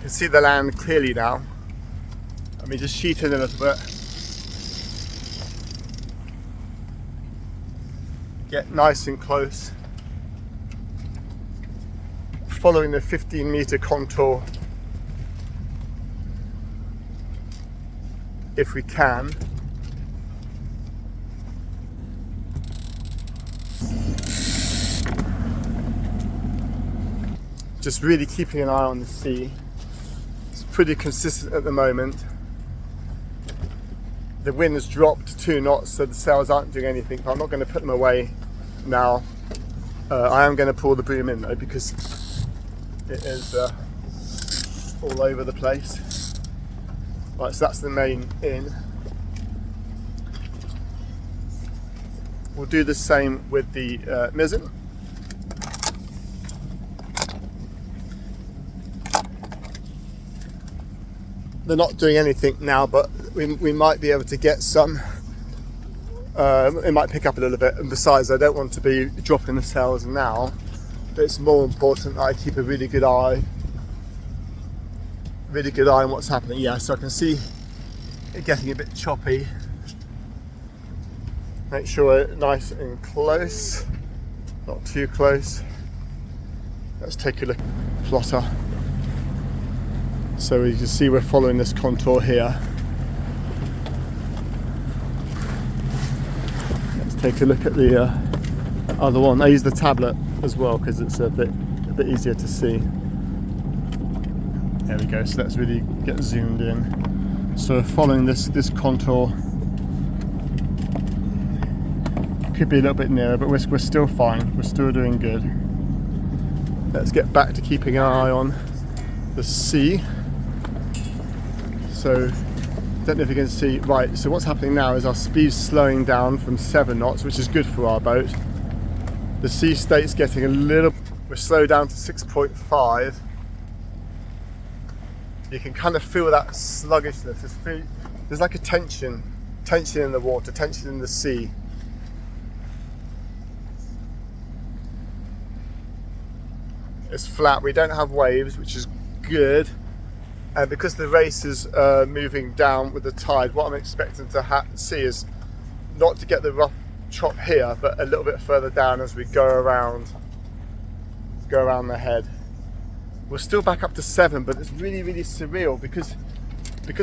can see the land clearly now. Let me just sheet in a little bit. Get nice and close. Following the 15-meter contour if we can. Just really keeping an eye on the sea. It's pretty consistent at the moment. The wind has dropped 2 knots, so the sails aren't doing anything, but I'm not going to put them away now. I am going to pull the boom in though, because it is all over the place. Right, so that's the main in. We'll do the same with the mizzen. They're not doing anything now, but we might be able to get some. It might pick up a little bit, and besides, I don't want to be dropping the sails now. But it's more important that I keep a really good eye on what's happening. Yeah, so I can see it getting a bit choppy. Make sure we're nice and close, not too close. Let's take a look at the plotter. So you can see we're following this contour here. Let's take a look at the other one. I use the tablet as well because it's a bit easier to see. There we go. So let's really get zoomed in. So following this contour, could be a little bit nearer, but we're still fine. We're still doing good. Let's get back to keeping an eye on the sea. So, don't know if you can see, right, so what's happening now is our speed's slowing down from 7 knots, which is good for our boat. The sea state's getting a little, we're slowed down to 6.5. You can kind of feel that sluggishness. There's like a tension in the water, tension in the sea. It's flat, we don't have waves, which is good. And because the race is moving down with the tide, what I'm expecting to see is not to get the rough chop here, but a little bit further down as we go around the head. We're still back up to 7, but it's really, really surreal because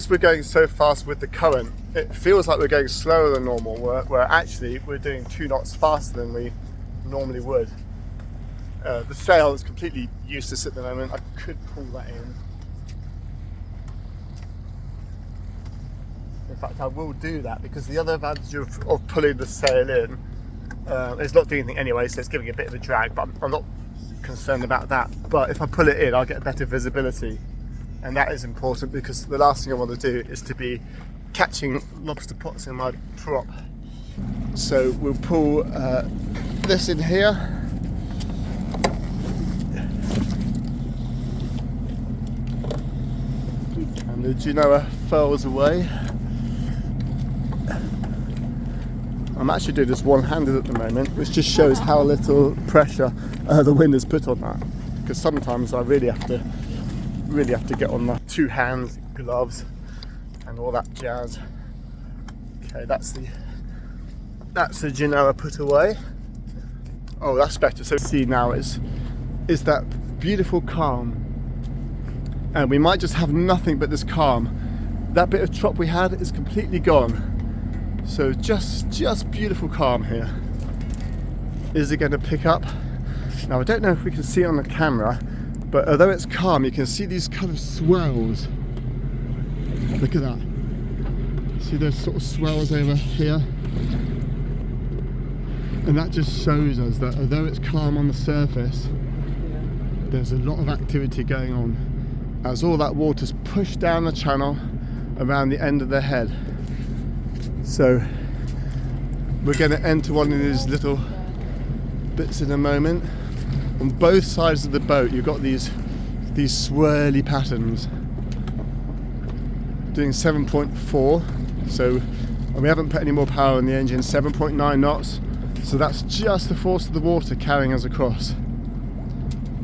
we're going so fast with the current. It feels like we're going slower than normal, where actually we're doing 2 knots faster than we normally would. The sail is completely useless at the moment. I could pull that in. In fact, I will do that because the other advantage of pulling the sail in is not doing anything anyway, so it's giving a bit of a drag, but I'm not concerned about that. But if I pull it in, I'll get better visibility, and that is important because the last thing I want to do is to be catching lobster pots in my prop. So we'll pull this in here. And the Genoa furls away. I'm actually doing this one-handed at the moment, which just shows how little pressure the wind has put on that. Because sometimes I really have to get on the 2 hands, gloves, and all that jazz. Okay, that's the Genoa put away. Oh, that's better. So see now is that beautiful calm, and we might just have nothing but this calm. That bit of chop we had is completely gone. So just beautiful calm here. Is it going to pick up? Now I don't know if we can see it on the camera, but although it's calm, you can see these kind of swells. Look at that. See those sort of swells over here? And that just shows us that although it's calm on the surface, there's a lot of activity going on as all that water's pushed down the channel around the end of the head. So we're going to enter one of these little bits in a moment. On both sides of the boat you've got these swirly patterns. Doing 7.4, so we haven't put any more power on the engine. 7.9 knots, so that's just the force of the water carrying us across.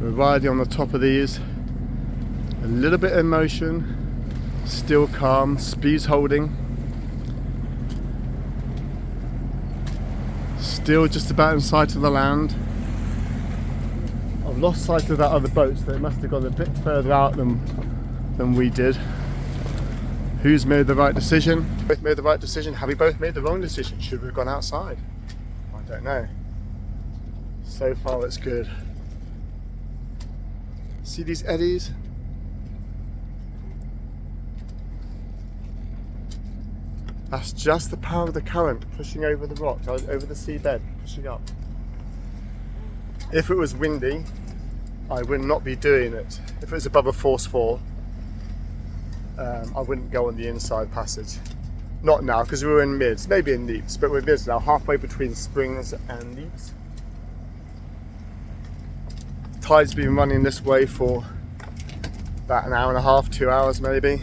We're riding on the top of these. A little bit of motion, still calm, speed's holding. Still just about in sight of the land. I've lost sight of that other boat, so it must have gone a bit further out than we did. Who's made the right decision? Both made the right decision. Have we both made the wrong decision? Should we have gone outside? I don't know. So far it's good. See these eddies? That's just the power of the current pushing over the rocks, over the seabed, pushing up. If it was windy, I would not be doing it. If it was above a force 4, I wouldn't go on the inside passage. Not now, because we're in mids, maybe in neaps, but we're mids now, halfway between springs and neaps. Tide's been running this way for about an hour and a half, 2 hours maybe.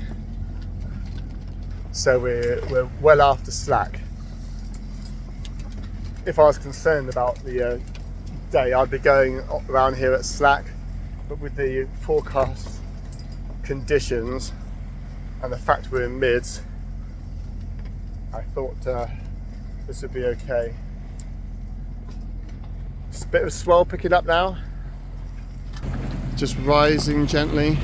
So we're well after slack. If I was concerned about the day, I'd be going around here at slack, but with the forecast conditions and the fact we're in mids, I thought this would be okay. It's a bit of swell picking up now, just rising gently.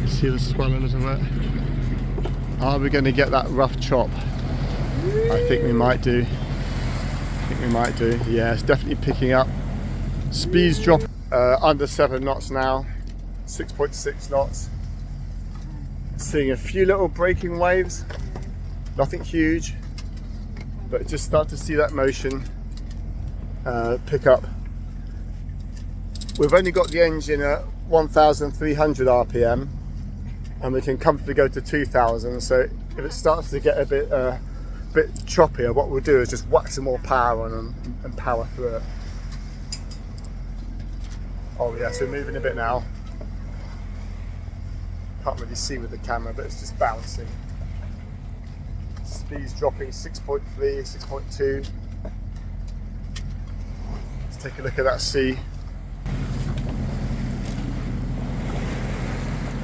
See this as well a little bit. Are we going to get that rough chop? I think we might do. Yeah, it's definitely picking up. Speed's dropping under 7 knots now, 6.6 knots. Seeing a few little breaking waves, nothing huge, but just start to see that motion pick up. We've only got the engine at 1,300 RPM. And we can comfortably go to 2,000. So if it starts to get a bit choppier, what we'll do is just whack some more power on them and power through it. Oh yeah, so we're moving a bit now. Can't really see with the camera, but it's just bouncing. Speed's dropping 6.3, 6.2. Let's take a look at that sea.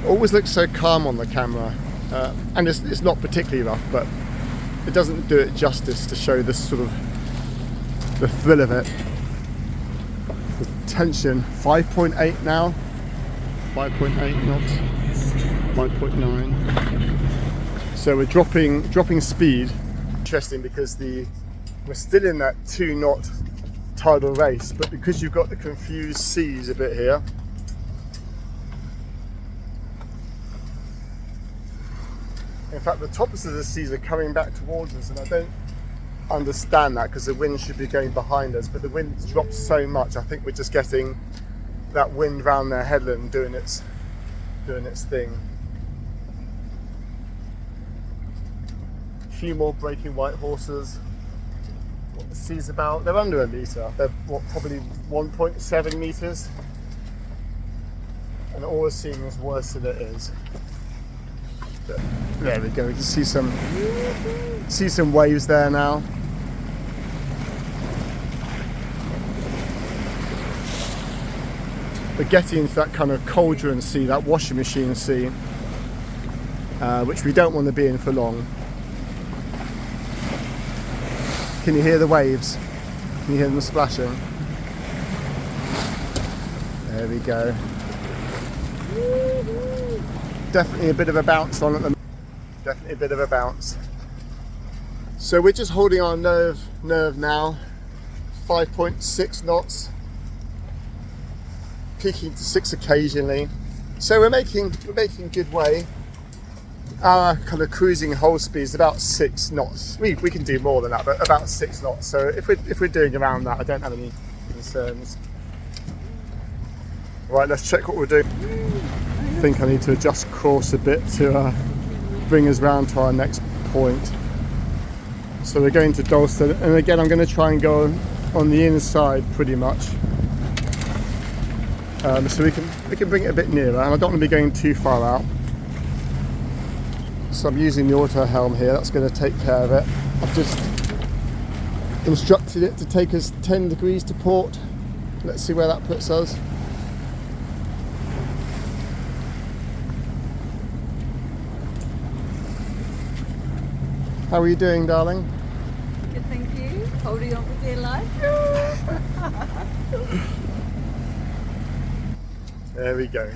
Always looks so calm on the camera, and it's not particularly rough, but it doesn't do it justice to show this sort of the thrill of it. The tension 5.8 now, 5.8 knots, 5.9. So we're dropping speed. Interesting, because we're still in that 2 knot tidal race, but because you've got the confused seas a bit here. In fact, the tops of the seas are coming back towards us, and I don't understand that, because the wind should be going behind us, but the wind's dropped so much. I think we're just getting that wind round their headland doing its thing. A few more breaking white horses. What the sea's about? They're under a metre. They're probably 1.7 metres, and it always seems worse than it is. But there we go. We can see some waves there now. We're getting into that kind of cauldron sea, that washing machine sea, which we don't want to be in for long. Can you hear the waves? Can you hear them splashing? There we go. Definitely a bit of a bounce on at the moment. Definitely a bit of a bounce. So we're just holding our nerve now. 5.6 knots. Peaking to 6 occasionally. So we're making good way. Our kind of cruising whole speed is about 6 knots. We can do more than that, but about 6 knots. So if we're doing around that, I don't have any concerns. Right, let's check what we're doing. I think I need to adjust course a bit to bring us round to our next point. So we're going to Dorset, and again I'm going to try and go on the inside pretty much, so we can bring it a bit nearer, and I don't want to be going too far out. So I'm using the auto helm here. That's going to take care of it. instructed it to take us 10 degrees to port. Let's see where that puts us. How are you doing, darling? Good, thank you. Holding on for dear life. There we go.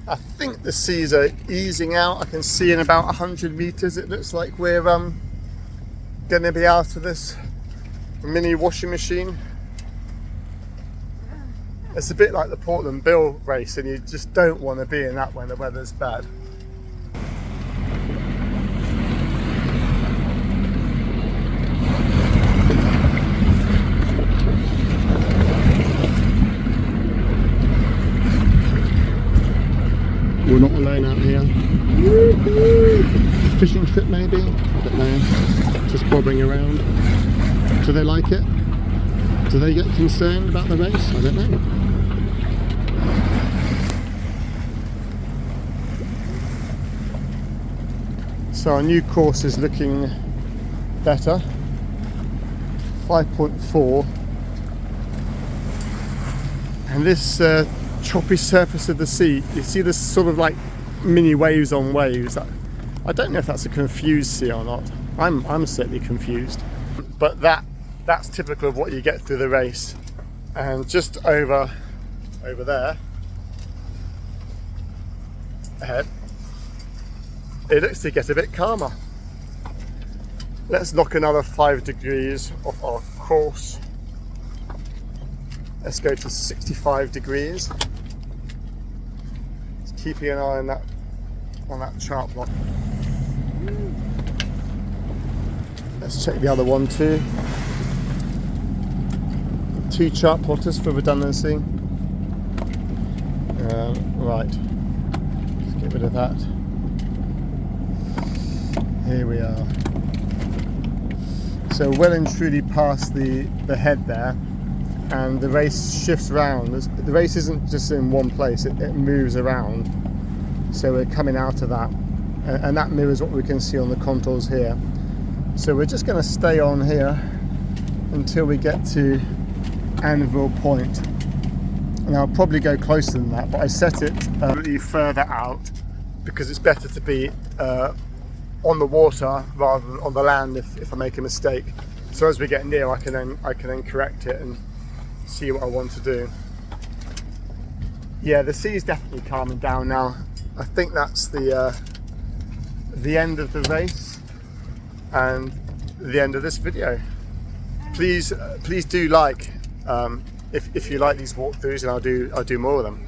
I think the seas are easing out. I can see in about 100 meters it looks like we're going to be out of this mini washing machine. It's a bit like the Portland Bill race, and you just don't want to be in that when the weather's bad. We're not alone out here. Fishing trip maybe? I don't know. Just bobbing around. Do they like it? Do they get concerned about the race? I don't know. So our new course is looking better. 5.4. And this choppy surface of the sea, you see this sort of like mini waves on waves. I don't know if that's a confused sea or not. I'm certainly confused. But that's typical of what you get through the race. And just over there, ahead, it looks to get a bit calmer. Let's knock another 5 degrees off our course. Let's go to 65 degrees. Just keeping an eye on that chart block. Let's check the other one too. 2 chart plotters for redundancy. Right, let's get rid of that. Here we are. So well and truly past the head there, and the race shifts around. The race isn't just in one place, it moves around. So we're coming out of that, and that mirrors what we can see on the contours here. So we're just going to stay on here until we get to Anvil Point. And I'll probably go closer than that, but I set it really further out because it's better to be on the water rather than on the land if I make a mistake. So as we get near, I can then correct it and see what I want to do. Yeah, the sea is definitely calming down now. I think that's the end of the race and the end of this video. Please do like if you like these walkthroughs, and I'll do more of them.